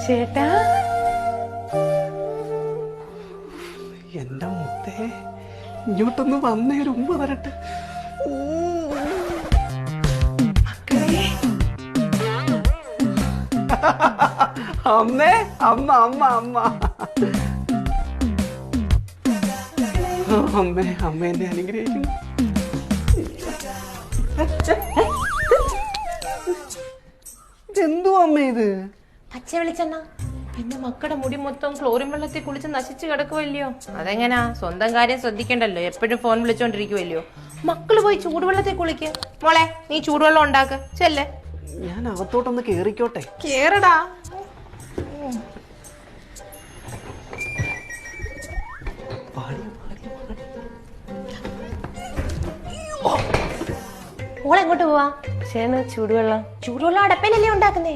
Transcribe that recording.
ചേട്ടാ എന്റെ മുത്തേ ഇങ്ങോട്ടൊന്ന് വന്നേ ഒരു ഉമ്മ തരട്ടെ. അമ്മേ അമ്മ അമ്മ അമ്മ അമ്മേ അമ്മ എന്നെ അനുഗ്രഹിക്കുന്നു. ഇതെന്തോ അമ്മ ഇത്? പച്ച വെളിച്ചെണ്ണ. പിന്നെ മക്കളുടെ മുടി മൊത്തം ക്ലോറിൻ വെള്ളത്തിൽ കുളിച്ച് നശിച്ചു കിടക്കുമല്ലയോ. അതെങ്ങനാ? സ്വന്തം കാര്യം ശ്രദ്ധിക്കണ്ടല്ലോ, എപ്പോഴും ഫോൺ വിളിച്ചോണ്ടിരിക്കുവല്ലയോ. മക്കള് പോയി ചൂടുവെള്ളത്തിൽ കുളിക്ക്. മോളെ നീ ചൂടുവെള്ളം ഉണ്ടാക്ക് ചെല്ലേ. ഞാൻ അകത്തോട്ടൊന്ന് കേറിക്കോട്ടെ. കേറടാ. മോളെങ്ങോട്ട് പോവാ? ചൂടുവെള്ളം. ചൂടുവെള്ളം അടപ്പയിലല്ലേ ഉണ്ടാക്കുന്നേ?